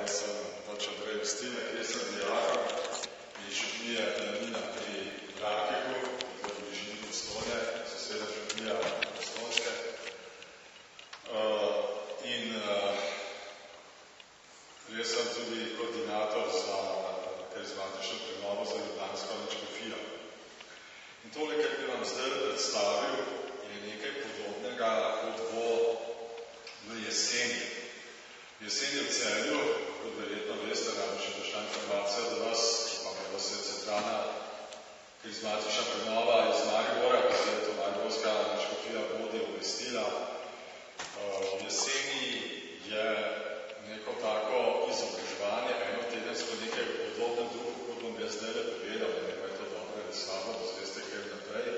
jaz sem Andrej Stinek, jaz sem dijak iz župnije Planina pri Rakeku, v bližini Postojne, soseda župnija Postojnske. In jaz sem tudi koordinator za karizmatično prenovo za ljubljansko nadškofijo. In tole, kar bi vam zdaj predstavil, je nekaj podobnega, kot bo v jeseni. V jeseni v Celju, kot verjetno veste, rado še došla informacija do vas, da se centralna karizmatična prenova iz Maribora, ki se je to Mariborska nadškofija vodi, obvestila. V jeseni je neko tako izobraževanje, enotedensko nekaj v podobnem duhu, kot bom jaz zdaj povedal, da nekaj je to dobro ali slabo, da zveste kaj naprej.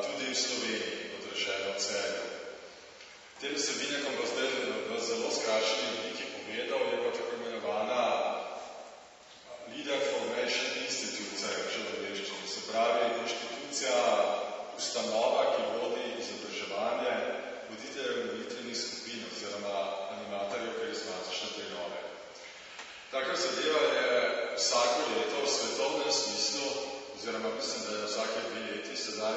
Tudi v Sloveniji, kot rečeno v Celju. Te vsebine, ko bo zdaj v zelo skrajšani obliki povedal, je pa tako imenovana Leader Formation Institute, če v angleščini. Se pravi, inštitucija, ustanova, ki vodi izobraževanje voditeljev molitvenih skupin oziroma animatorjev karizmatične prenove. Taka zadeva je vsako leto v svetovnem smislu, oziroma mislim, da je vsake 2 leti sedaj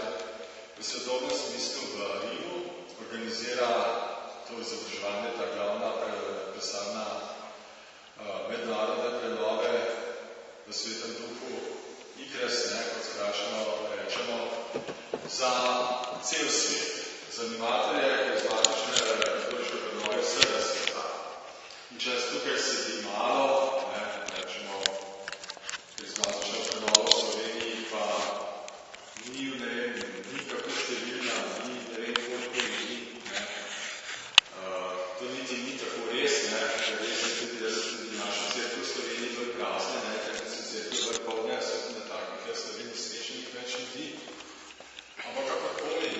v svetovnem smislu v Rimu, organizira to izobraževanje, ta glavna predstavna mednarodne prenove v svetem duhu ICRES, kot skrašeno rečemo, za cel svet, za animatorje karizmatične liturške prenove vsega sveta. In če tukaj sedi malo, rečemo, karizmatična prenova v Sloveniji pa ni v ni kako številna, ni koliko ljudi. To niti ni tako res, ker res je tudi, da so tudi naše cerkve v Sloveniji bolj prazne, ker so cerkve bolj polne, so tudi na takih, ker Sloveniji srečenih več ljudi. Ampak kakorkoli,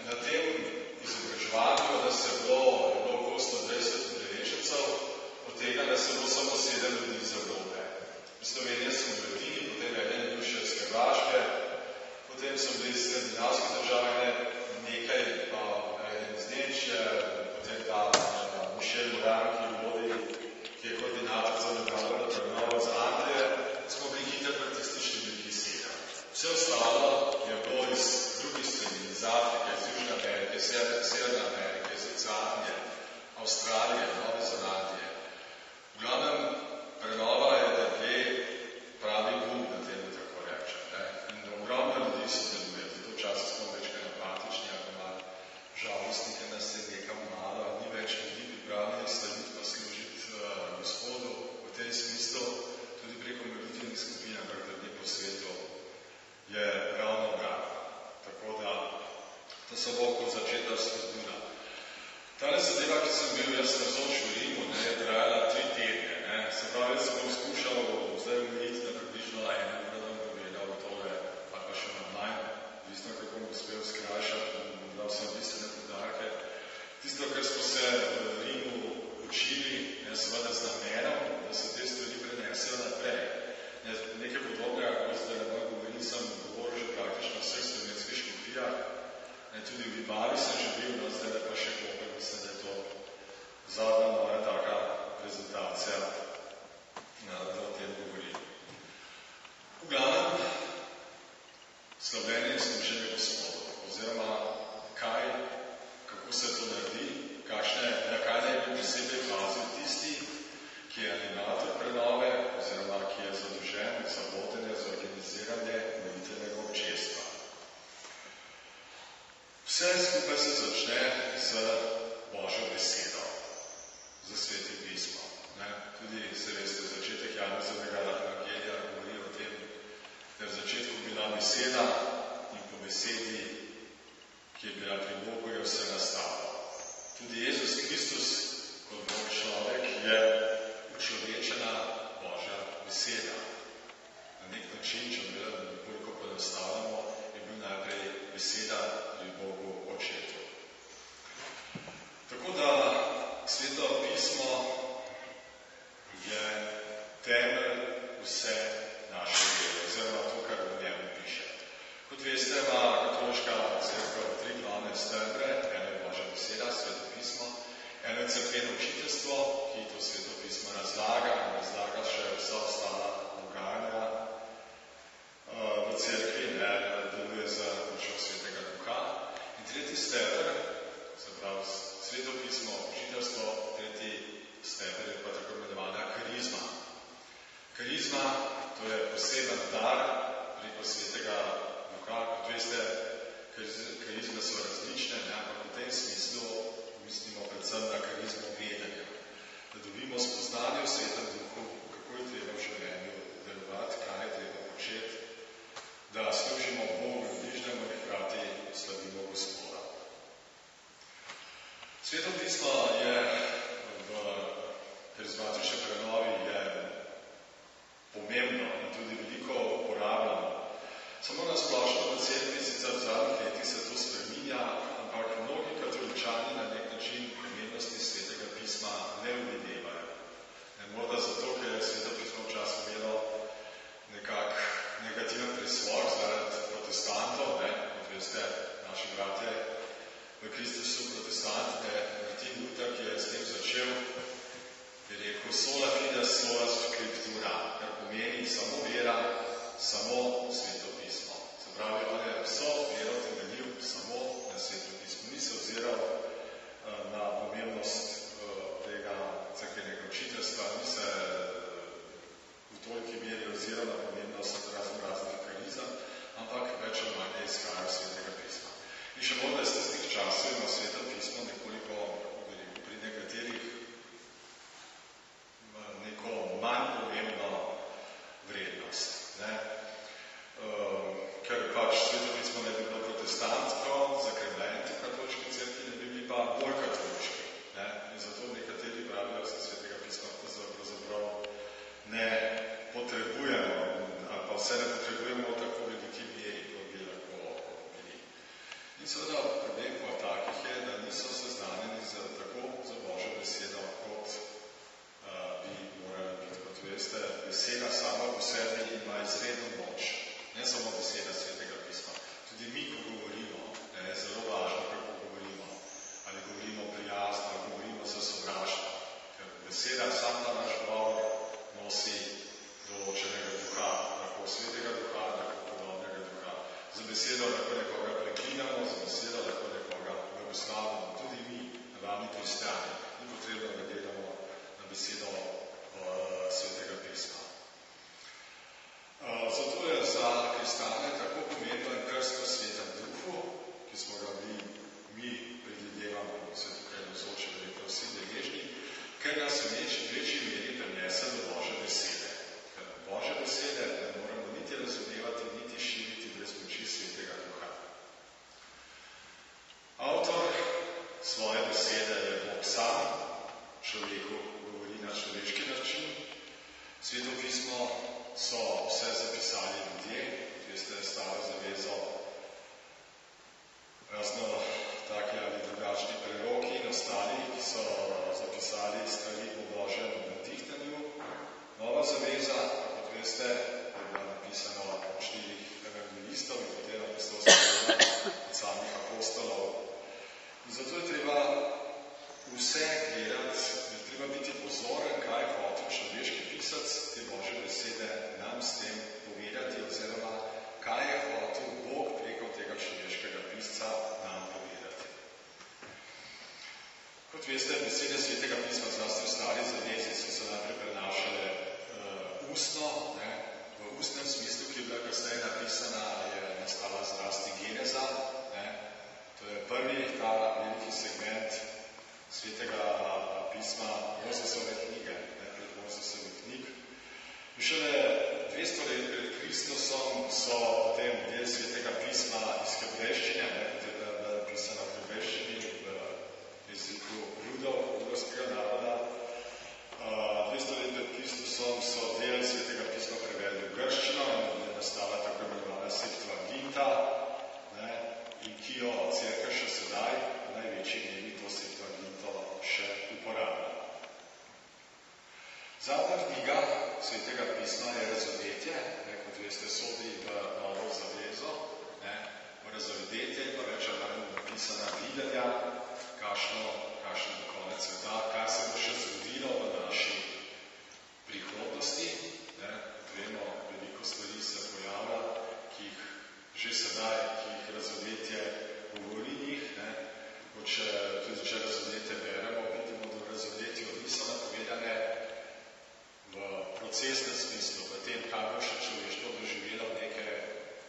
na tem izobraževanju, da se bilo okoli 120 udeležencev, od tega, da se bilo samo 7 ljudi iz Evrope. V Sloveniji so bili, potem eden je bil še iz Hrvaške, potem so bili iz skandinavske države, nekaj pa eden iz Nemčije, potem ta Mišel Moran, ki je koordinator za mednarodno prenovo z Anglije, smo bili hitro pri tisti številki 7. Vse ostalo je bilo iz drugih strani, iz Afrike, iz Južne Amerike, Severne Amerike, iz Oceanije, Avstralije, Nove Zelandije. V glavnem, prenova je, da pravi bum, da temu tako rečem. In ogromno ljudi sodeluje. Zato včasih smo večkrat apatični, ali malo žalostni, ker nas je nekam malo, ni več ljudi pripravljeni slediti pa služiti Gospodu v tem smislu, tudi preko molitvenih skupin, ampak da po svetu je ravno obratno. Tako da, to so bo kot začetek spodbuda. Tale zadeva, ki sem bil jaz navzoč v Rimu, je trajala 3 tedne. Se pravi, jaz sem bom skušal zdaj umiti na približno 1 uro, da bom povedal tole, ali pa še manj, visno, kako bom uspel skrajšati, dal sem bistvene poudarke. Tisto, kar smo se v Rimu učili, seveda z namenom, da se te stvari prenesejo naprej. Nekaj podobnega, ko zdaj ne bom govoril, sem govoril že praktično vseh slovenskih škofijah. Tudi v Vibavi sem že bil, zdaj pa še Koper, mislim, da je to zadnja moja taka prezentacija, da o tem govorim. V glavnem, slavljenje in služenje Gospodu, oziroma kako se to naredi, na kaj naj bi posebej pazil tisti, ki je animator prenove, oziroma ki je zadolžen za vodenje, za organiziranje molitvenega občestva. Vse skupaj se začne z Božjo besedo, z Svetim pismom. Tudi, se veste, začetek Janezovega evangelija govori o tem, da je v začetku bila beseda in po besedi, ki je bila pri Bogu, je vse nastalo. Tudi Jezus Kristus, kot Bog človek, je učlovečena Božja beseda. Na nek način, če bi nekoliko poenostavljamo, je bil najprej beseda pri Bogu Očetu. Tako da Sveto pismo je temelj vse naše vere, oziroma to, kar v njemu piše. Kot veste, ima katoliška cerkev 3 glavne stebre, ena je Božja beseda, Sveto pismo, eno je cerkveno učiteljstvo, ki to sola fide, sola scriptura, kar pomeni samo vera, samo Sveto pismo. Se pravi, on je vso vero temeljil samo na Sveto pismo. Ni se oziral na pomembnost tega cerkvenega učiteljstva, ni se v toliki meri oziral na pomembnost raznih karizem, ampak več ali manj je izhajal Svetega pisma. In še bolj, da iz tistih časov ima Sveto pismo nekoliko, pri nekaterih neko manj pomembno vrednost. Ne? Ker pač Sveto pismo ne bi bilo protestantsko, zakrivljenti v katoliški cerkvi, ne bi bili pa bolj katoliški. Ne? In zato nekateri pravijo, da se Svetega pisma pravzaprav ne potrebujemo, ali pa vse ne potrebujemo v tako veliki meri, kot bi lahko bili. In seveda problem po takih je, da niso seznanjeni tako za Božjo besedo, kot bi morali biti. Kot veste, beseda sama po sebi ima izredno moč. Ne samo beseda Svetega pisma. Tudi mi, ko govorimo, je zelo važno, kako govorimo. Ali govorimo prijazno, ali govorimo za sovraštvo. Ker beseda, sam ta naš govor, nosi določenega duha, lahko Svetega duha, lahko podobnega duha. Za besedo lahko nekoga preklinamo, za besedo lahko nekoga blagoslavimo. Tudi mi, navadni kristjani, ni potrebno, da gledamo na besedo Svetega pisma. Zato je za kristjane tako pomembno krst v Svetem duhu, ki smo ga mi predvidevamo, ko se tukaj navzoči verjetno vsi deležni, ker nas v večji meri prenese do Božje besede. Ker Božje besede ne moramo niti razumevati, niti širiti brez moči Svetega duha. Avtor svoje besede je Bog sam, človeku govori na človeški način. Sveto pismo so vse zapisali ljudje, veste, staro zavezo, razno taki ali drugačni preroki in ostali, ki so zapisali stvari o Božjem navdihnjenju. Nova zaveza, kot veste, je bila napisana od 4 evangelistov in potem apostolskih dela od samih apostolov. In zato je treba vse gledati, je treba biti pozoren, kaj hotel človeški pisac te Božje besede nam s tem povedati, oziroma kaj je hotel Bog preko tega človeškega pisca nam povedati. Kot veste, besede Svetega pisma, zlasti v stari zavezi, so se najprej prenašale ustno, v ustnem smislu, ki je bila kasneje napisana, je nastala zlasti geneza. To je prvi ta veliki segment Svetega pisma, Mojzesove knjige, pred Mojzesovih knjig. In šele 200 let pred Kristusom so potem del Svetega pisma iz hebrejščine, kot je bila napisana v hebrejščini, v jeziku judovskega naroda. 200 let pred Kristusom so del Svetega pisma prevedli v grščino in je nastala tako imenovana Septuaginta, in ki jo cerkev še sedaj v največji meri to Septuaginto še uporablja. Zadnja knjiga Svetega pisma je Razodetje, kot veste, sodi v Novo zavezo. V Razodetje pa več ali manj napisana videnja, kakšen bo konec sveta, kaj se bo še zgodilo v naši prihodnosti. Vemo, veliko stvari se pojavlja, ki jih že sedaj, ki jih Razodetje govori njih. Tudi če Razodetje beremo, vidimo, da v Razodetju niso napovedane v procesnem smislu, v tem, kaj bo še človeštvo doživelo neke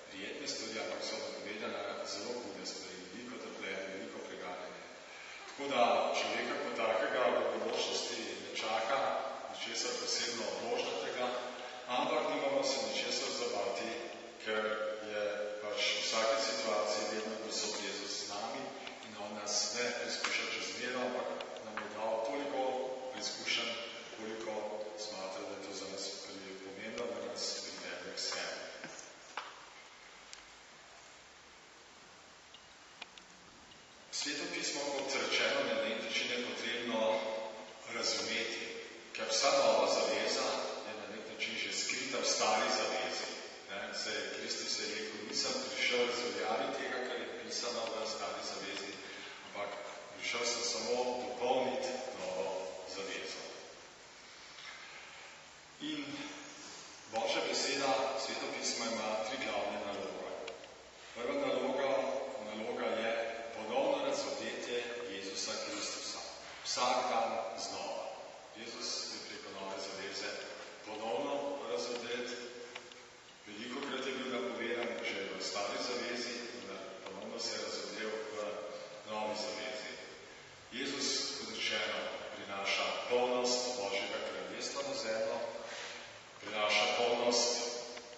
prijetne stvari, ampak so napovedane zelo hude stvari, veliko trpljenje, veliko preganjanje. Tako da človeka kot takega v bodočnosti ne čaka ničesar posebno obrožnatega, ampak nimamo se ničesar zabavati, ker je pač v vsaki situaciji vedno Gospod Jezus z nami in on nas ne preizkuša čez mero, ampak nam je dal toliko preizkušenj, koliko smatra, da je to za nas pomembno, da nas privede k sebi. Sveto pismo, kot rečeno, na nek način je potrebno razumeti, ker vsa nova zaveza je na nek način že skrita v stari zavezi. Kristus je rekel, nisem prišel razveljaviti tega, kar je pisano v stari zavezi, ampak prišel sem samo dopolniti novo zavezo. beseda, Svetopisma ima 3 glavne naloge. Prva naloga je ponovno razodetje Jezusa Kristusa. Vsak dan znova. Jezus je preko nove zaveze ponovno razodet. Velikokrat je bil napovedan že v stari zavezi in ponovno se je razodel v novi zavezi. Jezus, kot rečeno, prinaša polnost Božjega kraljestva na zemljo, prinaša polnost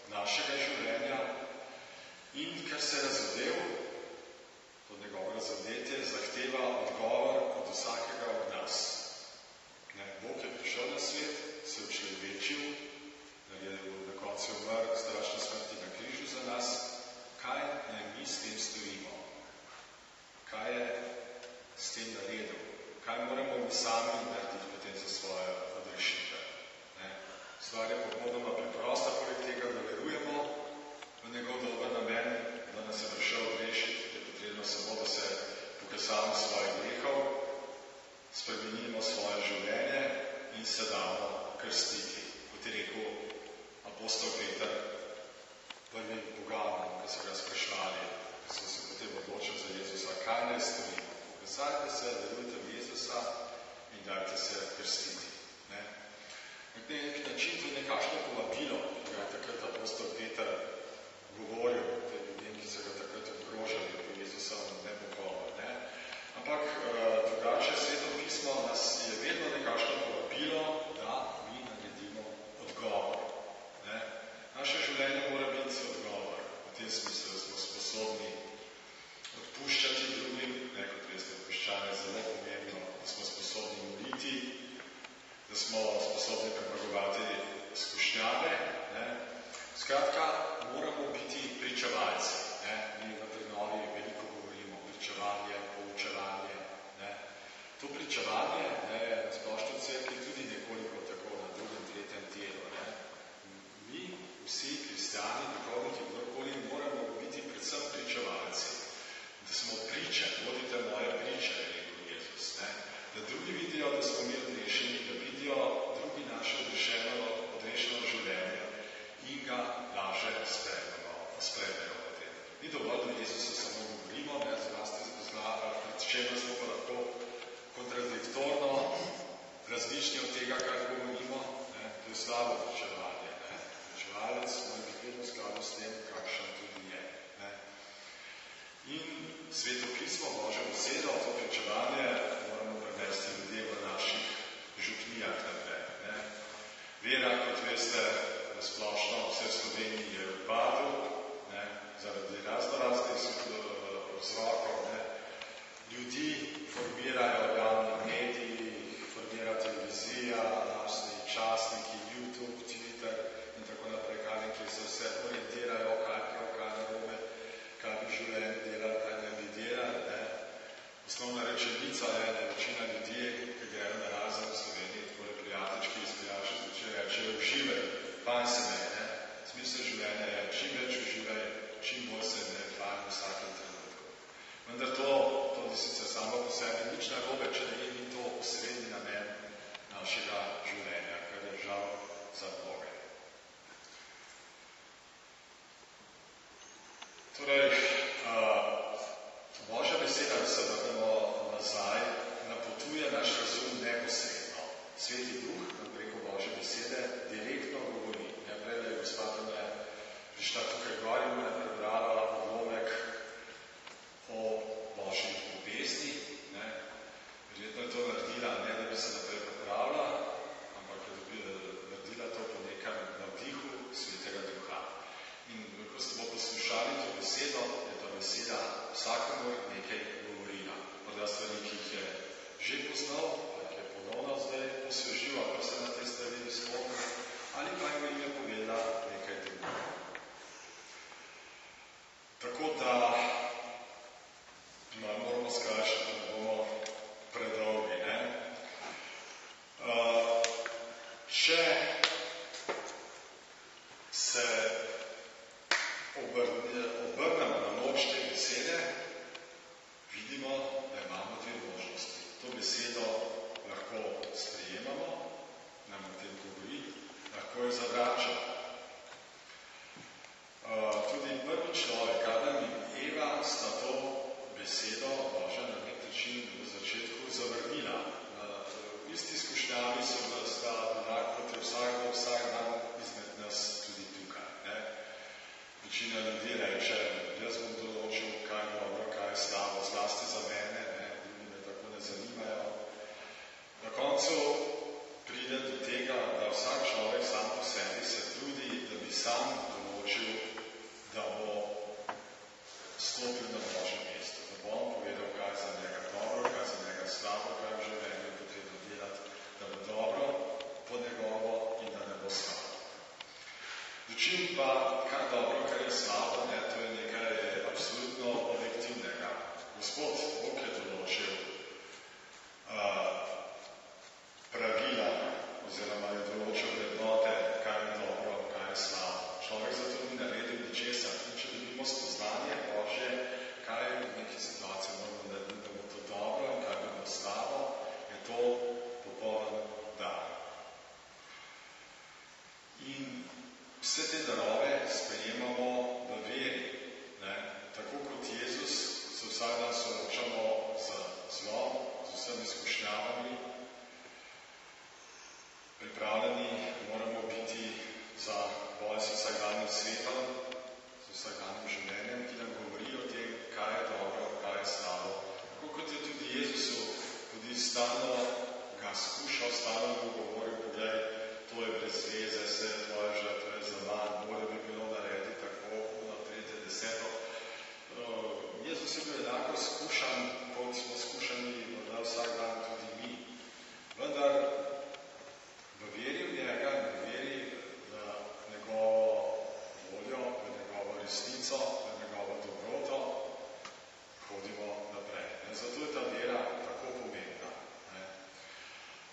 našega življenja in ker se je razodel, to njegovo razodetje zahteva odgovor od vsakega od nas. Bog je prišel na svet, se učlovečil, na koncu je umrl strašne smrti na križu za nas. Kaj naj mi s tem storimo? Kaj je s tem naredil? Kaj moramo mi sami narediti potem za svoje odrešitve? Stvar je popolnoma preprosta, poleg tega, da verujemo v njegov dober namen, da nas je prišel odrešiti, je potrebno samo, da se pokazamo svojih grehov, spremenimo svoje življenje in se damo krstiti. Kot je rekel apostol Peter prvim pogavom, ki so ga sprašvali, ki so se potem odločili za Jezusa, kaj naj storimo? Pokazajte se, verujte v Jezusa in dajte se krstiti. Na nek način to je nekakšno povabilo, ki ga je takrat apostol Peter govoril tem ljudem, ki so ga takrat obgrožali po Jezusovem nepogovoru. Ampak drugače Sveto pismo nas je vedno nekakšno povabilo, da mi naredimo odgovor. Naše življenje mora biti odgovor. V tem smislu, da smo sposobni odpuščati drugim, kot veste, odpuščanje je zelo pomembno, da smo sposobni moliti, da smo sposobni premagovati skušnjave. Skratka, moramo biti pričevalci. Mi v prenovi veliko govorimo pričevanje, poučevanje. To pričevanje je na splošno cerkvi tudi nekoliko tako na drugem, tretjem telu. Mi, vsi kristjani, duhovniki, kdorkoli, moramo biti predvsem pričevalci. Da smo priče, vodite moje priče, je rekel Jezus. Da drugi vidijo, da smo mi odrešeni, da vidijo drugi naše odrešeno življenje in ga laže sprejmejo potem. Ni dovolj, da Jezusa samo govorimo, zlasti pred čemer smo pa lahko kontradiktorno različni od tega, kar govorimo. To je slabo pričevanje. Pričevalec mora biti vedno v skladu s tem, kakšen tudi je. In Sveto pismo, Božjo besedo, to pričevanje moramo prenesti ljudje v naših župnijah naprej. Vera, kot veste, splošno vse v Sloveniji je v padu, zaradi raznoraznih vzrokov. Ljudi formirajo javni mediji, formira televizija, naši časniki, YouTube, Twitter in tako naprej, ki se vse orientirajo, kaj narobe, kaj bi življenje delali, kaj ne bi delali. Osnovna rečenica je, da večina ljudi, ki grejo na razen v Sloveniji, takole prijateljčki izprijači, rečejo uživaj, fajn se me. Smisel življenja je čim več uživaj, čim bolj se me fajn v vsakem trenutku. Vendar to ni sicer samo po sebi nič narobe, če ne ni to osrednji namen našega življenja, kar je žal za mnoge. Torej, Božja beseda, da se vrnemo nazaj, napotuje naš razum neposredno. Sveti Duh nam preko Božje besede direktno govori. Prej je gospa Tone prišla tukaj gor in je prebrala odlomek o Božji ljubezni. Verjetno je to naredila, ne da bi se naprej pripravila, ampak je naredila to po nekem navdihu Svetega Duha. In ko ste bo poslušali to besedo, je ta beseda vsakomur nekaj govorila. Morda stvari, ki jih je že poznal, pa jih je ponovno zdaj posvežil, ali se na te stvari spomnil, ali pa jim je povedala nekaj drugega. Tako da moramo skrajšati, da ne bomo predolgi. Če se obrnemo na moč te besede, vidimo, da imamo dve možnosti. To besedo lahko sprejemamo, nam o tem govori, lahko jo zavračamo. pa, kar dobro, kar je slabo, ne, to je nekaj absolutno objektivnega. Gospod Bog je določil pravila, oziroma je določil vrednote, kaj je dobro, kaj je slabo. Človek zato ni naredil ničesar. In če dobimo spoznanje Božje, kaj v neki situaciji moramo narediti, da bo to dobro in kaj bi bilo slabo, je to popoln dar. In vse te darove sprejemamo v veri. Ne? Tako kot Jezus se vsak dan soočamo z zlom, z vsemi izkušnjavami. Pripravljeni moramo biti za boj s vsakdanjim svetom, z vsakdanjim življenjem, ki nam govori o tem, kaj je dobro, kaj je slabo. Tako kot je tudi Jezusu, tudi stalno ga skušal, stalno mu govoril, poglej, to je brez veze, vse tvoje žrtve je za manj, bolje bi bilo narediti tako, na 3., 10. Jezus je bil enako skušan, kot smo skušani morda vsak dan tudi mi. Vendar v veri v njega, v veri v njegovo voljo, v njegovo resnico, v njegovo dobroto, hodimo naprej. Zato je ta vera tako pomembna.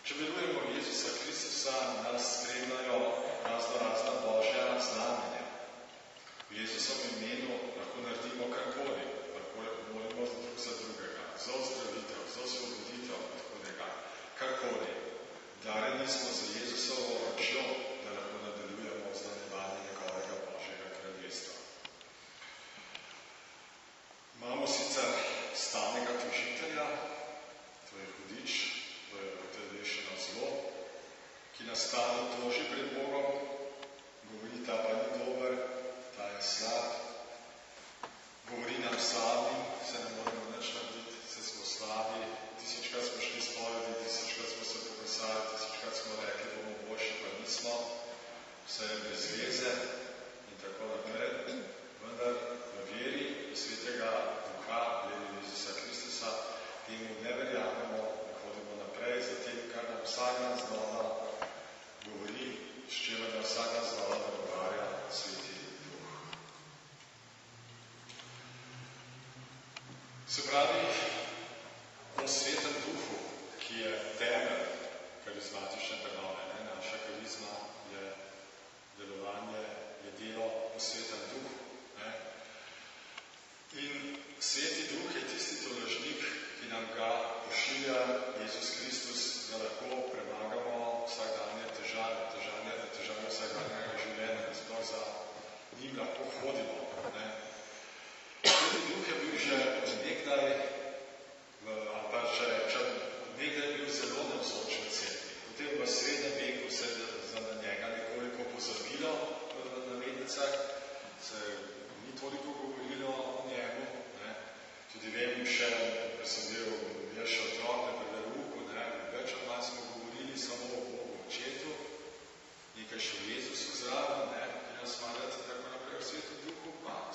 Če verujemo v Jezusa Kristusa, nas spremljajo razna Božja znamenja. V Jezusovem imenu lahko naredimo karkoli, lahko molimo drug za drugega, za ozdravitev, za osvoboditev od kodega, karkoli. Dareni smo za Jezusovo močjo, da lahko nadaljujemo z nadaljevanjem njegovega Božjega kraljestva. Imamo sicer stalnega tožitelja, to je hudič, to je utelešeno zlo, ki nas stalno toži pred Bogom, govori, ta pa ni dober, ta je slab, govori nam slabim, se ne moremo nič narediti, se smo slabi, tisočkrat smo šli spovedi, tisočkrat smo se pokosali, tisočkrat smo rekli, bomo boljši, pa nismo, vse je brez veze in tako naprej. Vendar v veri Svetega Duha, veri Jezusa Kristusa, temu ne verjamemo in hodimo naprej za tem, kar nam vsak dan znova govori, s čemer nam vsak dan znova nagovarja Sveti Duh. Se pravi, o Svetem Duhu, ki je temelj karizmatične prenove. Naša karizma je delovanje, je delo v Svetem Duhu. In Sveti Duh je tisti tolažnik, ki nam ga pošilja Jezus Kristus, da lahko premagamo vsakdanje težave vsakdanjega življenja, zato za njim lahko hodimo. Sveti Duh je bil že nekdaj, ali pa če rečem, nekdaj je bil zelo navzoč v cerkvi. Potem v srednjem veku se je na njega nekoliko pozabilo v navednicah, se ni toliko govorilo o njemu. Tudi vem še, ko sem bil še otrok na preveruku, več od nas smo govorili samo o Bogu Očetu, nekaj še o Jezusu zraven, ki nas marjate tako naprej v Svetu Duhu, pa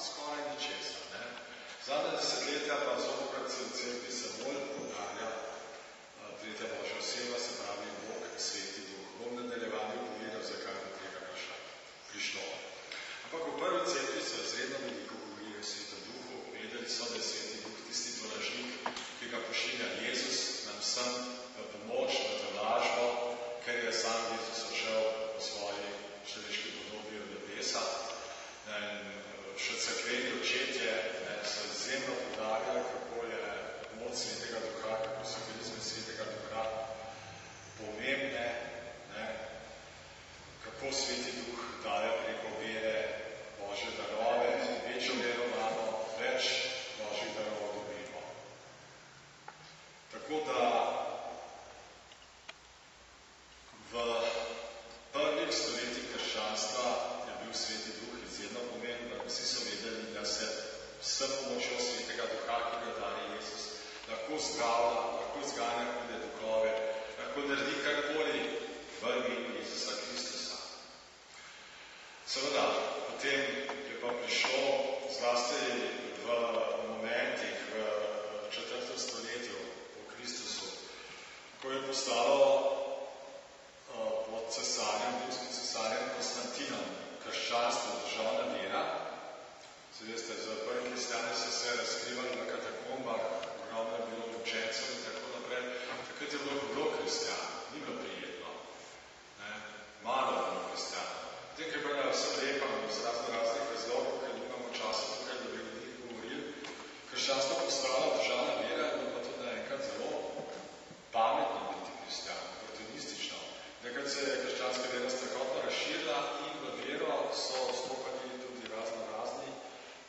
se je krščanska vera strahotno razširila in v vero so vstopali tudi razni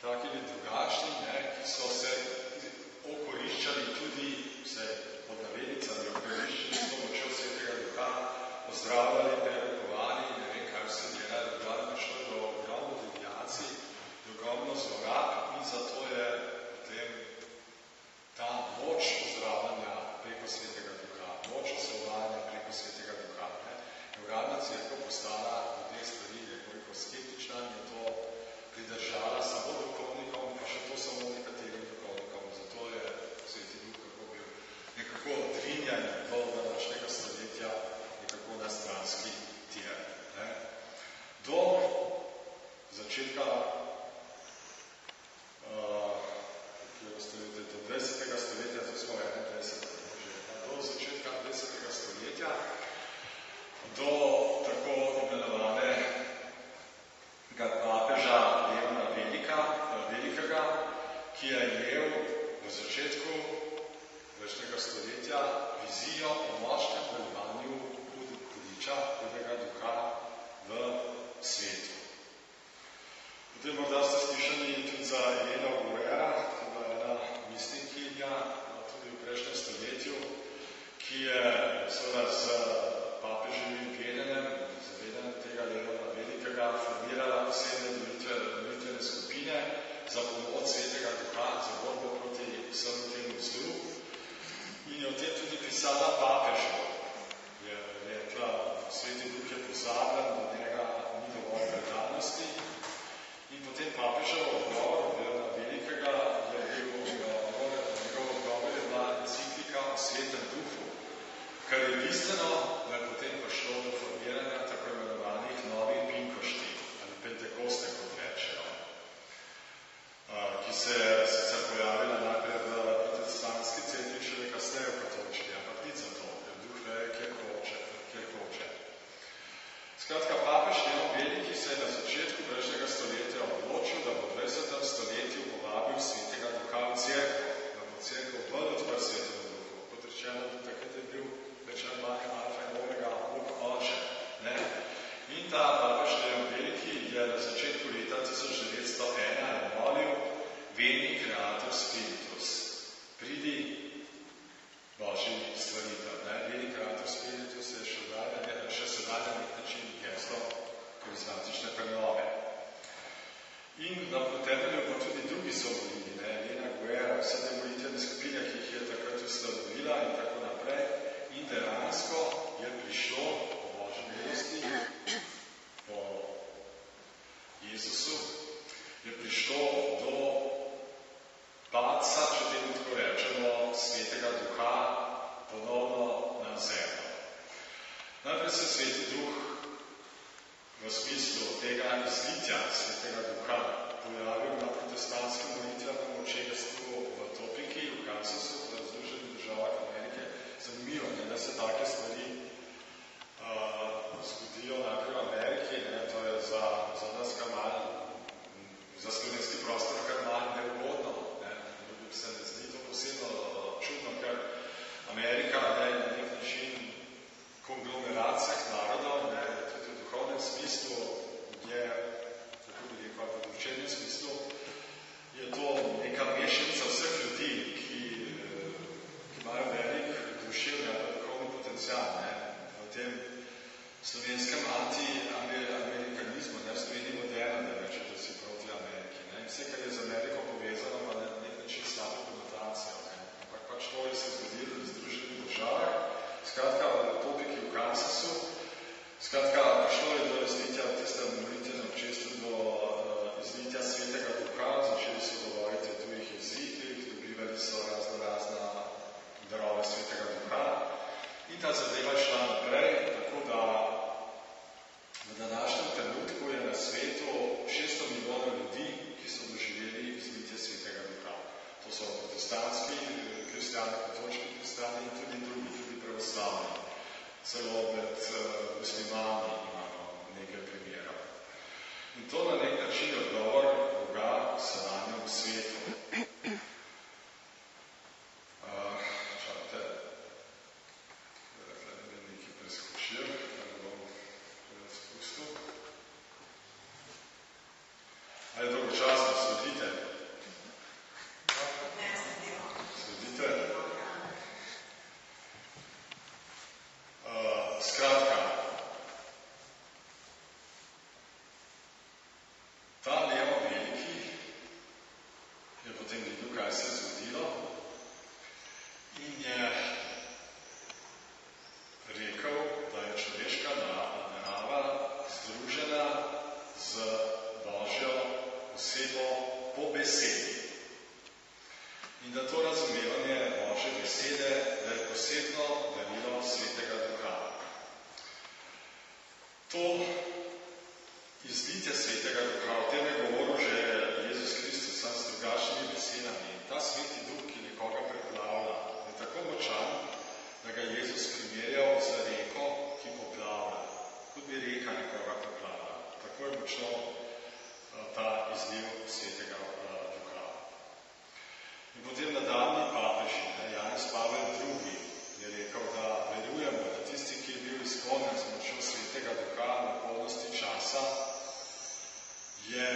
taki ali drugačni, ki so se okoriščali tudi, vse pod navednicami okoriščali s pomočjo Svetega Duha, pozdravljali, prerokovali, ne vem, kaj vse delali, da prišlo do ogromno deviacij, do ogromno zlorab in zato je potem ta moč pozdravljanja preko Svetega Duha, moč osvobajanja preko Svetega Duha. Uradna cerkev postala v teh stvari nekoliko skeptična in je to pridržala samo duhovnikom, pa še to samo nekaterim duhovnikom. Zato je Sveti Duh bil nekako odvinjan do današnjega stoletja, nekako na stranski tir. Do začetka do 20. stoletja, zdaj smo 21. Do začetka 20. stoletja, do tako imenovanega papeža Leona Velikega, ki je imel v začetku prejšnjega stoletja vizijo o močnem delovanju hudiča, hudega duha v svetu. Potem morda ste slišali tudi za Eleno Guerra, ki je bila ena mistinkinja tudi v prejšnjem stoletju, ki je seveda z papeževim vedenjem, zavedanjem tega Leona Velikega, formirala posebne molitvene skupine za pomoč Svetega Duha, za borbo proti vsemu temu zlu. In je o tem tudi pisala papežu. Je rekla, Sveti Duh je pozabljen, do njega ni dovolj predanosti. In potem papežev odgovor Leona Velikega je bil njegov odgovor je bila enciklika o Svetem Duhu, kar je bistveno, da je potem prišlo do formiranja tako imenovanih novih pinkošti, ali pentekoste, kot rečejo, ki se je sicer pojavila najprej v protestantski cerkvi, šele kasneje v katoliški, ampak nič za to, ker duh veje, kjer hoče. Skratka, papež Leon Veliki se je na začetku prejšnjega stoletja odločil, da bo v 20. stoletju povabil Svetega Duha v cerkev, da bo cerkev bolj odprt Svetemu Duhu. Kot rečeno, da takrat je bil večer manj alfa in omega, Bog oče. In ta papež Leon Veliki je na začetku leta 1901 molil Veni Creator Spiritus, pridi Božji stvaritelj. Veni Creator Spiritus je še sedaj na nek način gesto karizmatične prenove. In na temelju pa tudi drugi so molili, Elena Guerra, vse te molitvene skupine, ki jih je takrat ustanovila in tako naprej. In dejansko je prišlo po Božji milosti, po Jezusu, je prišlo do padca, če temu tako rečemo, Svetega Duha ponovno na zemljo. Najprej se Sveti Duh v smislu tega izlitja Svetega Duha pojavil na protestantskem molitvenem močestvu v Topeki, v Kansasu, v Združenih državah Amerike. Zanimivo, da se take stvari zgodijo najprej v Ameriki, to je za nas kar malo, za slovenski prostor kar malo neugodno. Se ne zdi to posebno čudno, ker Amerika je na nek način konglomerat vseh narodov, tudi v duhovnem smislu je, tako bi rekel, v duševnem smislu, je to neka mešanica vseh ljudi, ki imajo velik duševni ali duhovni potencial. V tem slovenskem anti-amerikanizmu, v Sloveniji moderno, da reče, da si proti Ameriki. Vse, kar je z Ameriko povezano, pa na nek način slabo konotacijo. Ampak pač to je se zgodilo v Združenih državah, skratka v Topeki v Kansasu, skratka prišlo je do izlitja v tistem molitvenem občestvu, do izlitja Svetega Duha, začeli so govoriti o tujih jezikih, dobivali so razna darove Svetega Duha in ta zadeva je šla naprej, tako da v današnjem trenutku je na svetu 600 milijonov ljudi, ki so doživeli izlitje Svetega Duha. To so protestantski kristjani, katoliški kristjani in tudi drugi, tudi pravoslavni, celo med muslimani To izlitje Svetega Duha, o tem je govoril že Jezus Kristus, sam s drugačnimi besedami. Ta Sveti Duh, ki nekoga preplavlja, je tako močan, da ga Jezus primerjal z reko, ki poplavlja. Kot bi reka nekoga poplavlja. Tako je močno ta izliv Svetega Duha. In potem nadaljnji papeži, Janez Pavel II, je rekel, da verujemo, da tisti, ki je bil izpolnjen z močjo Svetega Duha na polnosti časa, je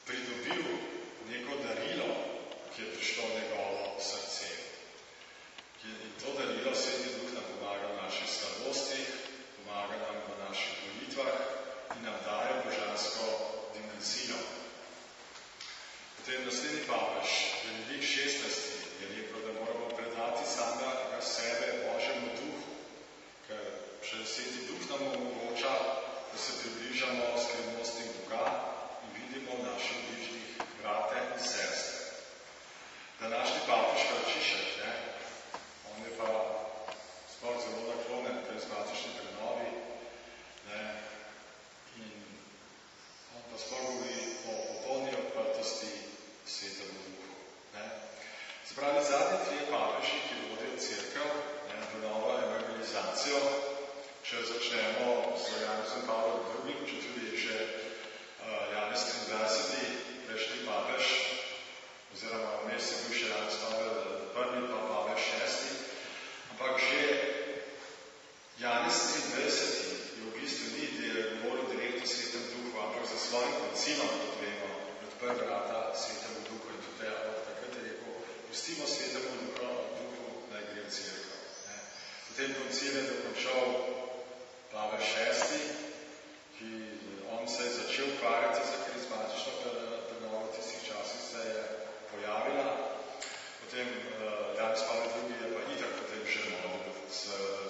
pridobil neko darilo, ki je prišlo v njegovo srce. In to darilo Sveti Duh nam pomaga v naših slabostih, pomaga nam v naših molitvah in nam daje božansko dimenzijo. Potem naslednji papež, Benedikt XVI, je rekel, da moramo predati samega sebe Božjemu Duhu, ker še Sveti Duh nam omogoča, da se približamo skrivnostim Boga in vidimo naših bližnjih brate in sestre. Današnji papež Frančišek, on je pa sploh zelo naklonjen karizmatični prenovi, in on pa sploh govori o popolni odprtosti Svetemu Duhu. Se pravi, zadnji trije papeži, ki vodijo cerkev v novo evangelizacijo, če začnemo z Janezom Pavlom II, če tudi je že Janez 23. prejšnji papež, oziroma vmes je bil še Janez Pavel I, pa Pavel VI, ampak že Janez 23. je v bistvu ni govoril direktno Svetem Duhu, ampak za svojim koncilom, kot vemo, odprl vrata Svetemu Duhu in tudi od takrat je rekel, pustimo Svetemu Duhu, naj gre v cerkev. Potem koncil je dokončal Pavel VI, ki on se je začel ukvarjati za karizmatično prenovo v tistih časih, se je pojavila. Potem Janez Pavel II je pa itak potem že model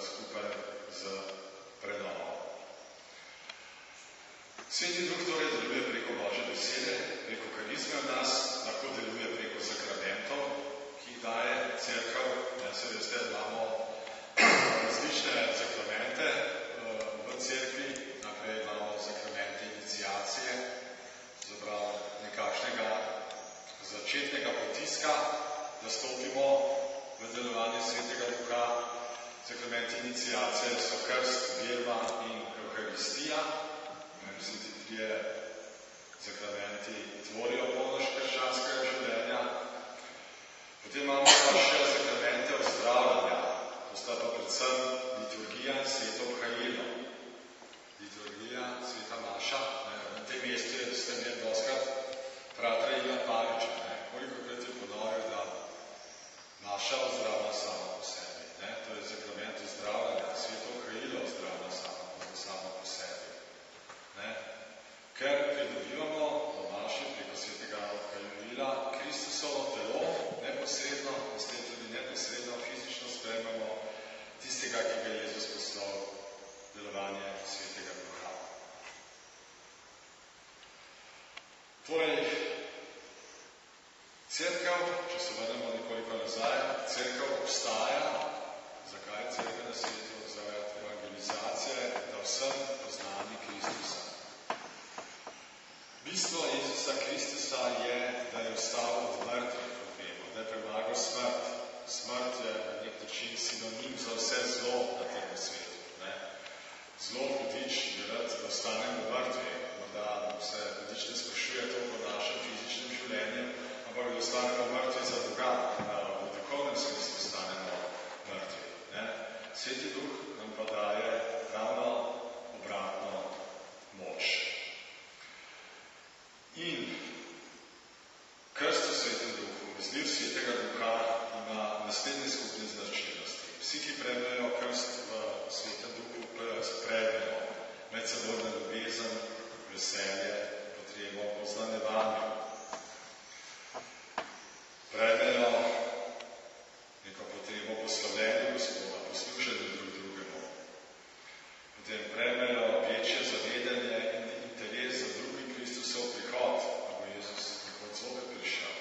skupaj z prenovo. Sveti Duh torej deluje preko Božje besede, preko karizme v nas, lahko deluje preko sakramentov, ki jih daje cerkev. Se veste, imamo različne sakramente v cerkvi, naprej imamo sakramente iniciacije, zapravo nekakšnega začetnega potiska, da stopimo v delovanje Svetega Duha. Sakramenti iniciacije so krst, birma in euharistija. Vsi ti trije sakramenti tvorijo polnoč krščanskega življenja. Potem imamo pa še sakramente ozdravljanja. To sta pa predvsem liturgija in sveto obhajilo. Liturgija, sveta maša. Na tem mestu ste imeli doskrat fratra Ila Paviča. Kolikokrat je ponovil, da maša ozdravlja sama po sebi. To je sakrament ozdravljanja, sveto obhajilo ozdravlja sama po sebi. Ker pridobivamo v maši preko svetega obhajila Kristusovo telo neposredno, in s tem tudi neposredno fizično sprejmemo tistega, ki ga je Jezus poslal delovanje Svetega Duha. Torej, cerkev, če se vrnemo nekoliko nazaj, cerkev obstaja. Zakaj je cerkev na svetu? Zaradi evangelizacije, da vsem poznani Kristusa. Bistvo Jezusa Kristusa je, da je vstal od mrtvih, kot vemo, da je premagal smrt. Smrt je na nek način sinonim za vse zlo na tem svetu. Zlo hudič je rad, da ostanemo mrtvi. Morda se hudič ne sprašuje toliko o našem fizičnem življenju, ampak da ostanemo mrtvi za Boga, v duhovnem smislu ostanemo mrtvi. Sveti Duh nam pa daje ravno obratno moč. In krst v Svetem Duhu, izliv Svetega Duha ima naslednje skupne značilnosti. Vsi, ki prejmejo krst v Svetem Duhu, prejmejo medsebojno ljubezen, veselje, potrebo po znanjevanju. Prejmejo neko potrebo po slavljenju Gospoda, po služenju drug drugemu. Potem prejmejo večje zavedanje in interes za drugi Kristusov prihod, pa bo Jezus nekoč zopet prišel.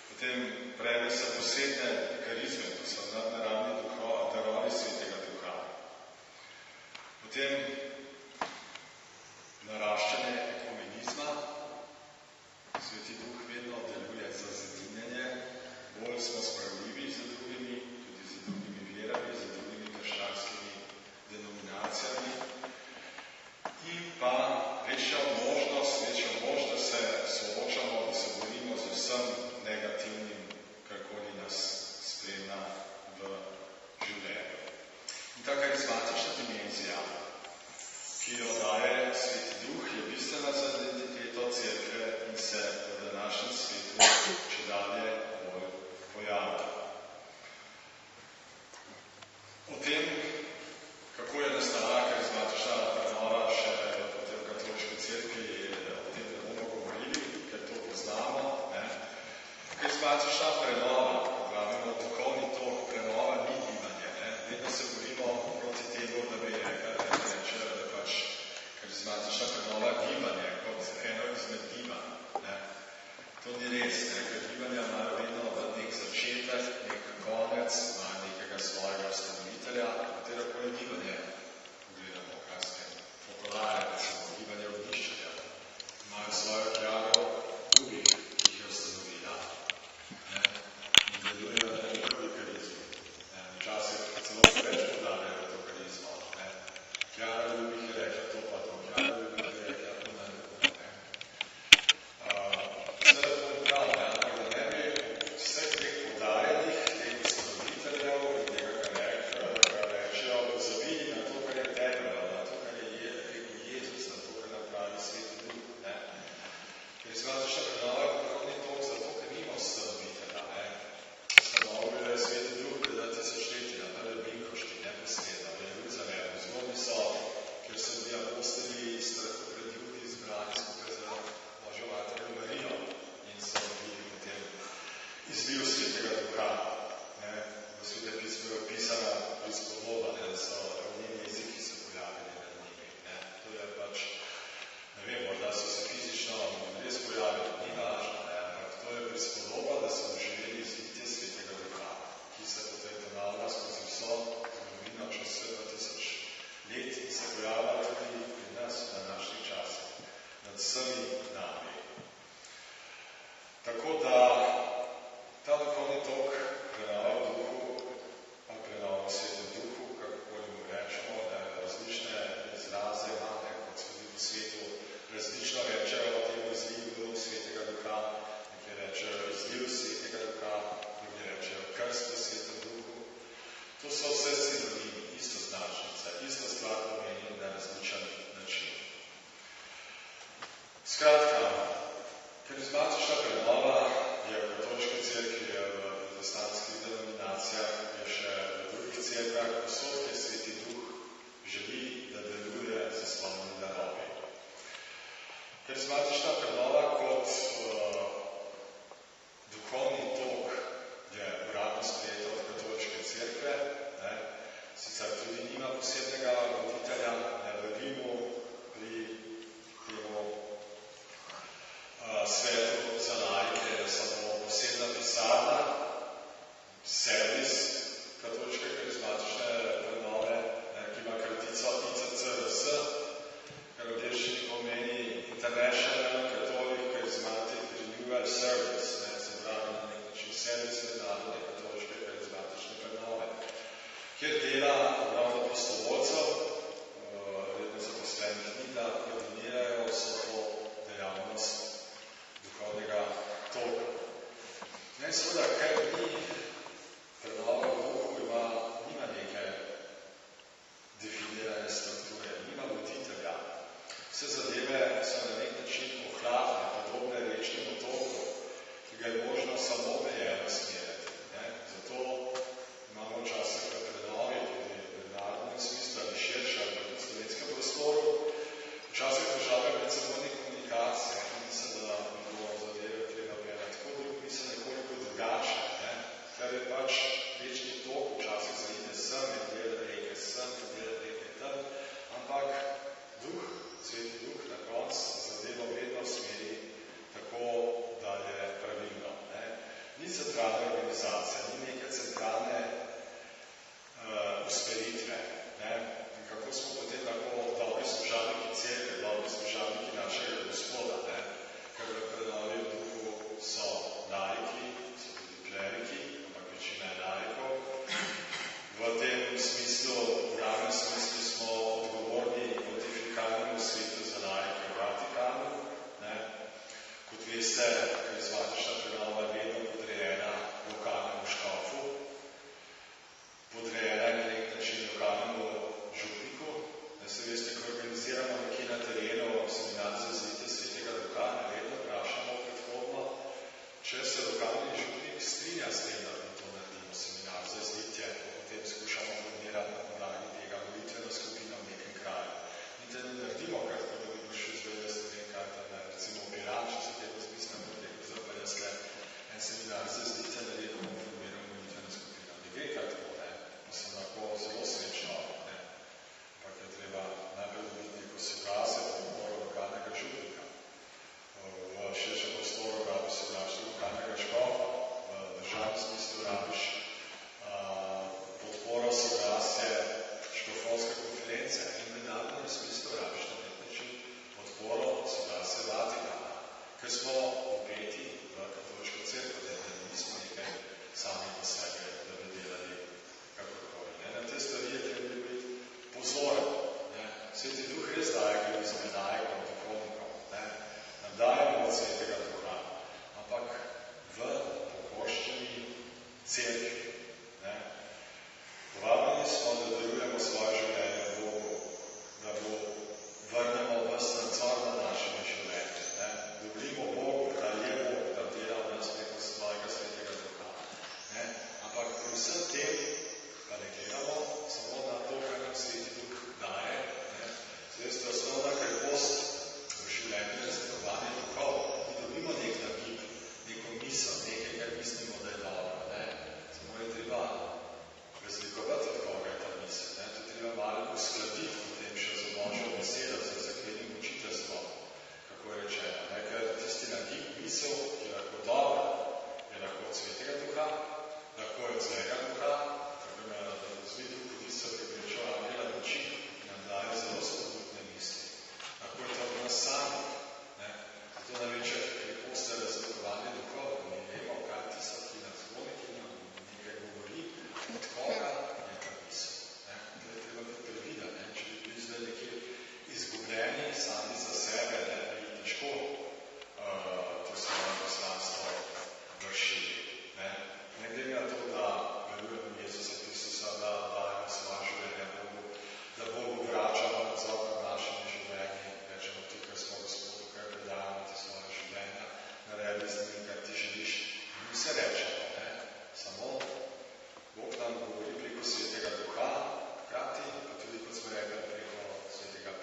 Potem prejme se posebne karizme, to so nadnaravni darovi Svetega Duha. Potem naraščanje ekumenizma. Sveti Duh vedno deluje za zedinjenje, bolj smo spravljivi z drugimi, tudi z drugimi verami, z drugimi krščanskimi denominacijami in pa večja možnost, da se soočamo, da se borimo z vsem negativnim, karkoli nas spremlja v življenju. In ta karizmatična dimenzija, ki jo daje Sveti Duh, je bistvena za identiteto Cerkve in se v današnjem svetu čedalje bolj pojavlja.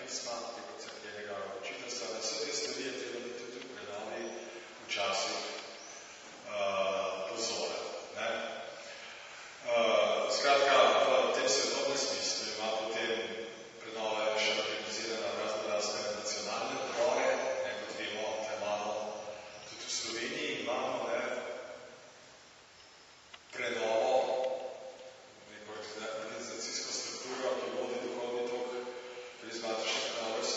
pisma, preko cerkvenega učiteljstva, na vse te stvari je treba biti tudi prenovi včasih pozora. Skratka, v tem svetovnem smislu ima potem prenova še organizirana razne nacionalne odbore, kot vemo, da imamo tudi v Sloveniji imamo prenovo, neko organizacijsko strukturo, ki vodi duhovni tok karizmatične prenove v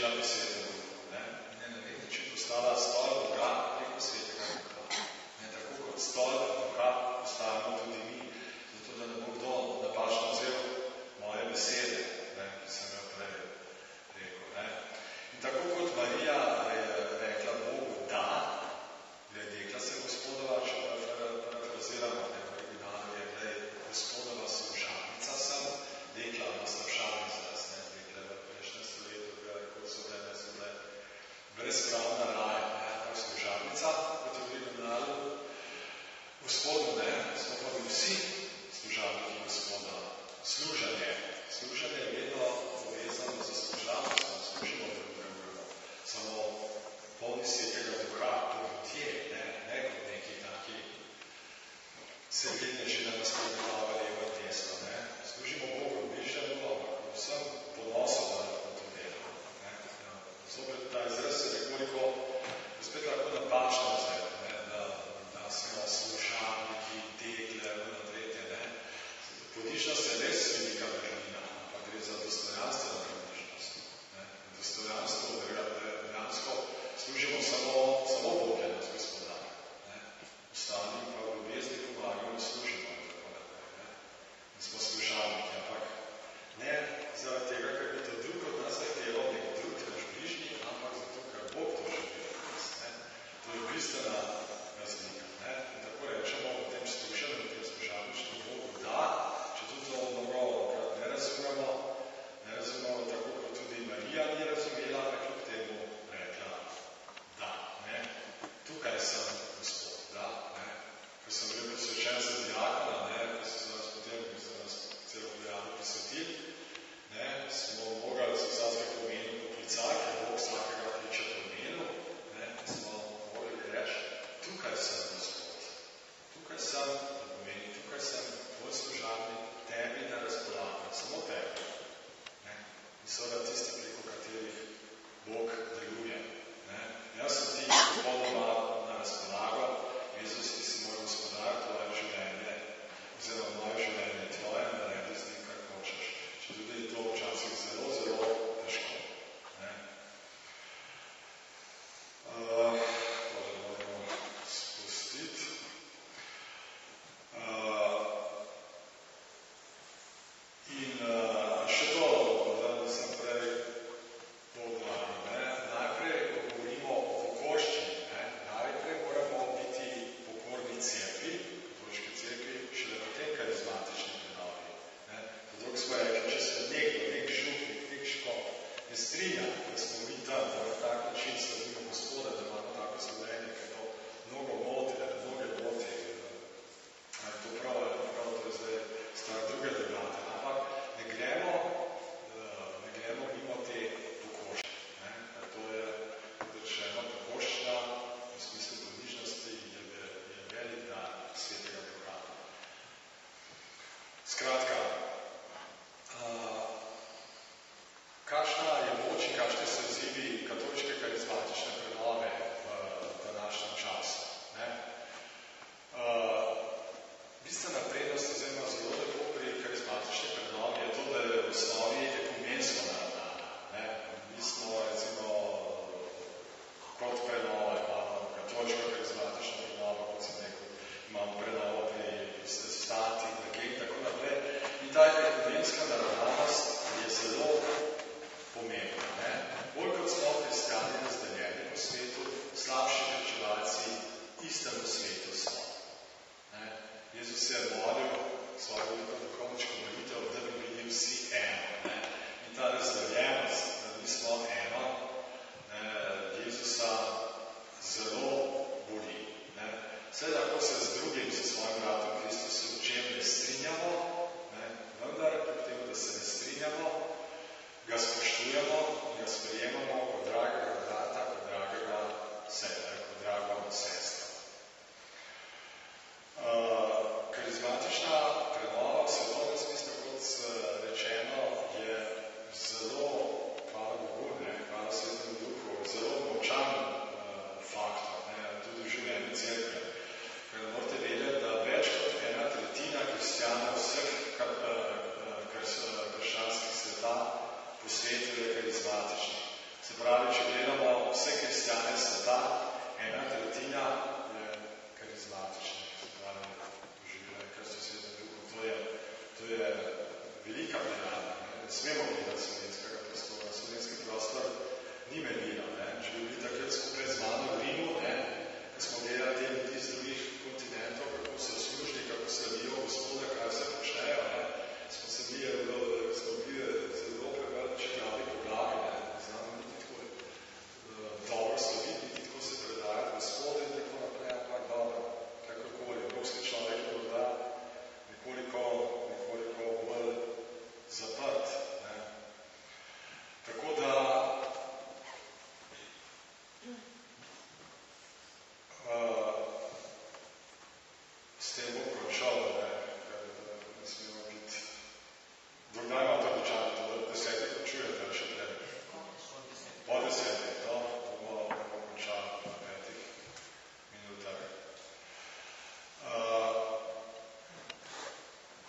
začela beseda Duhu. Na nek način postala stolp Boga preko svetega Duha. Tako kot stolp Boga postajamo tudi mi, zato da ne bo kdo napačno vzel moje besede, ki sem jo prej rekel. In tako kot Marija je rekla Bogu da, dekla se Gospodova, če parafraziramo, v originalu je glej, Gospodova služabnica sem, dekla nas slabšalni izraz, dekla v prejšnjem stoletju, kot so bile vse kristjane sveta, 1/3 je karizmatičnih, se pravi, živela je Kristus Sveti Duh. To je velika plenarna. Ne smemo gledati slovenskega prostora. Slovenski prostor ni merilo. Če bi bili takrat skupaj z mano v Rimu, ko smo gledali te ljudi z drugih kontinentov, kako so služni, kako slavijo Gospoda, kaj se počnejo, smo se bili zelo preveč glavi po glavi, znamo niti tako dobro slaviti, niti tako se predajati Gospoda in tako naprej, ampak dobro, kakorkoli, evropski človek je morda nekoliko bolj zaprt. Tako da s tem bom končal, ker ne smemo biti. Dokdaj ima to običajno, to 10 končujete ali še prej? Po 10, bomo končali v 5 minutah.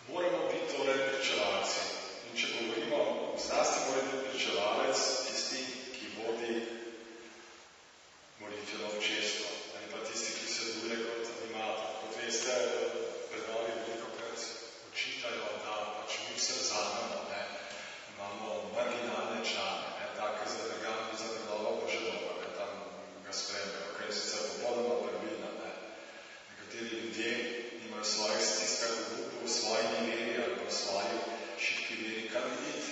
Moramo biti torej pričevalci. In če govorimo, zlasti mora biti pričevalec tisti, ki vodi molitveno občestvo, ali pa tisti, ki se deluje kot animator. Kot veste, predali velikokrat očitajo, da pač mi vse vzamemo, imamo marginalne člane, take za predalo Božedova, tam ga spremljajo, kar je sicer popolnoma pravilno. Nekateri ljudje imajo svojih stiskah v upu, v svoji neveri ali pa v svoji šibki veri, kar videti,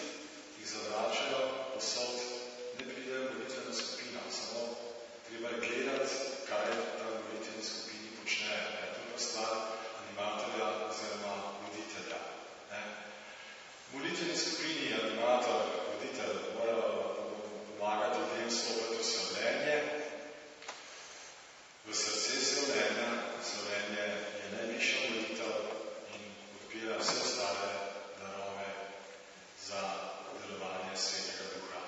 jih zavračajo, posod ne pridejo v molitveno skupino, samo treba je gledati, kaj ta molitveni skupini počnejo. To je pa stvar animatorja oziroma voditelja. V molitveni skupini animator, voditelj mora pomagati ljudem stopiti v slavljenje, v srce slavljenja. Slavljenje je najvišja molitev in odpira vse ostale darove za delovanje Svetega Duha.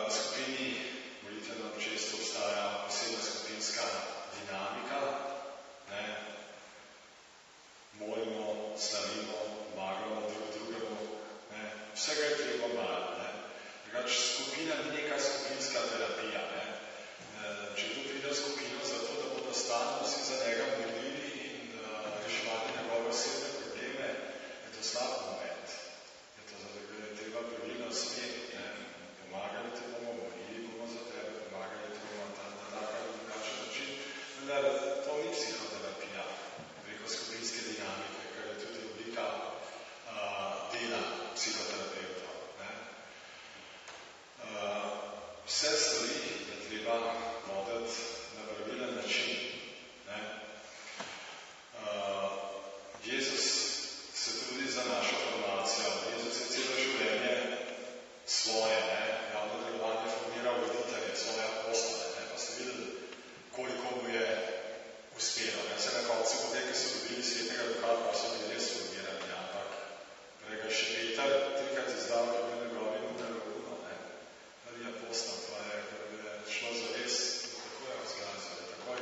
V skupini molitveno občestvo obstaja posebna skupinska dinamika. Molimo, slavimo, pomagamo drug drugemu. Vsega je treba malo. Drugač, skupina ni neka skupinska terapija. Če tu pride skupino zato, da bodo stalno vsi za njega molili in reševali njegove osebne probleme, je to slab moment. Je to zato, ker je treba pravilno smeti. Pomagali ti bomo, molili bomo za tebe, pomagali ti bomo na tak ali drugačen način. Vendar to ni psihoterapija preko skupinske dinamike, kar je tudi oblika dela psihoterapevtov. Vse stvari je treba voditi na pravilen način. Jezus se trudi za našo formacijo. Jezus je celo življenje svoje, javno delovanje formiral voditelje, svoje apostole. Pa ste videli, koliko mu je uspelo. Se na koncu potem, ki so dobili Svetega Duha, pa so bili res formirani, ampak prega še Peter 3-krat izdal, ki je bil njegovim uteroguno. Prvi apostol, to je šlo zares, tako je razglasili, takoj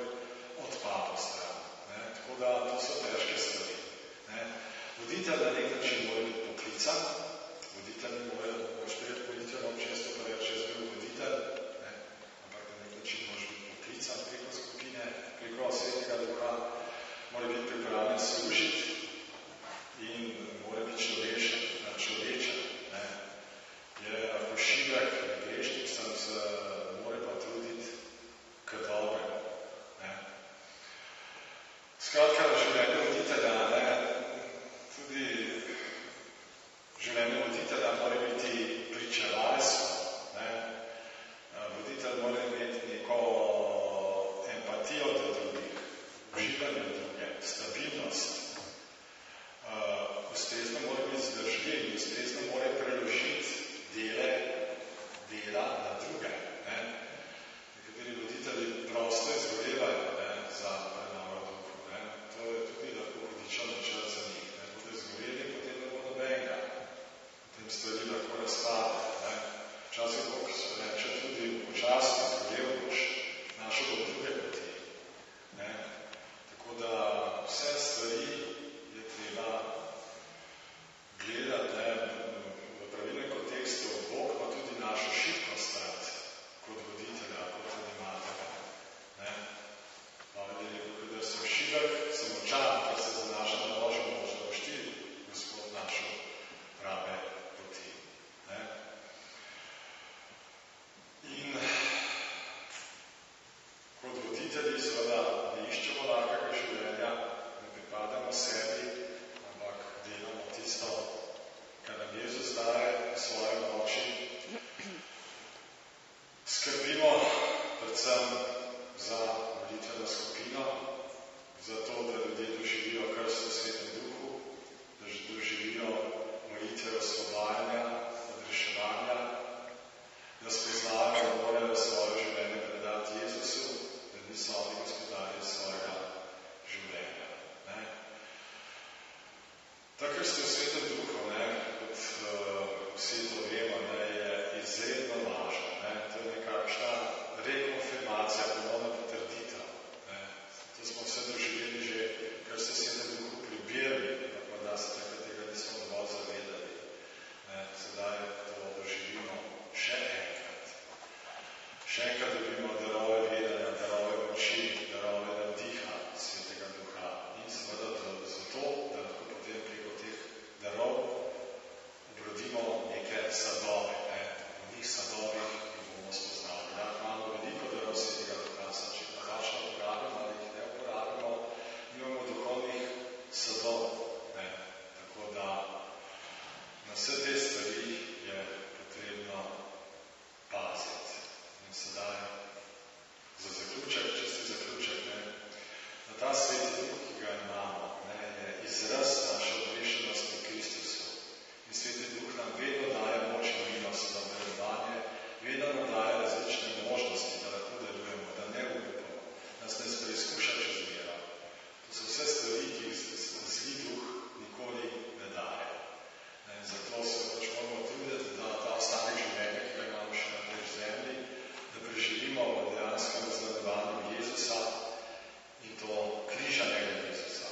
odpadlo stran. Tako da to so težke stvari. Voditelj na nek način mora biti poklican, voditelj ne more, moraš prejeti molitveno občestvo, pa reči, jaz bil voditelj, ampak na nek način moraš biti poklican preko skupine, preko Svetega Duha, mora biti pripravljen služiti, sem za molitveno skupino, za to, da ljudje doživijo krst v Svetem Duhu, da doživijo molitve osvobajanja, odreševanja, da spoznajo, da morajo svoje življenje predati Jezusu, da niso oni gospodarji svojega življenja. Ne? Ta krst v Svetem Duhu, ne, kot vsi to vemo, ne, je izredno važna. Ne? To je nekakšna rekonfirmacija, ponovna potrditev. Ne? To smo vse doživeli že, kar se v Svetem Duhu pribirali, ampak morda se tega nismo dovolj zavedali. Ne? Sedaj to doživimo še enkrat. Še enkrat dobimo darove vedenja, darove moči, darove navdiha Svetega Duha. In seveda zato, da lahko potem preko teh darov obrodimo neke sadove. Ne? V njih sadovih bomo spoznali. Da imamo veliko darov Svetega Duha, če pa takšno uporabimo ali jih ne uporabimo, imamo duhovnih sadov. Ne? Tako da na vse te stvari je potrebno paziti. In sedaj za zaključek, čisti zaključek, ne? Na ta Sveti Duh, ki ga imamo, ne, je izraz naše odrešenosti v Kristusu. In Sveti Duh nam vedno daje moč in milost za delovanje, vedno nam daje različne možnosti, da lahko delujemo, da ne upamo, nas ne preizkuša čez mero. To so vse stvari, ki jih zli duh nikoli ne daje. Zato se moramo truditi, da ta ostanek življenja, ki ga imamo še naprej v zemlji, da preživimo v dejanskem zaznamovanju Jezusa in to križanega Jezusa.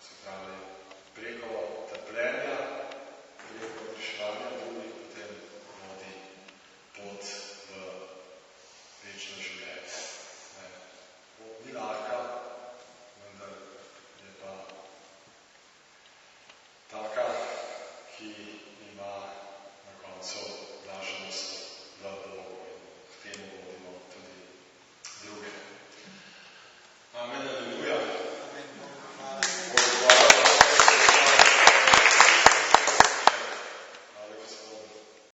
Se pravi, preko trpljenja, preko odreševanja drugih, potem vodi pot v večno življenje. Pot ni lahka,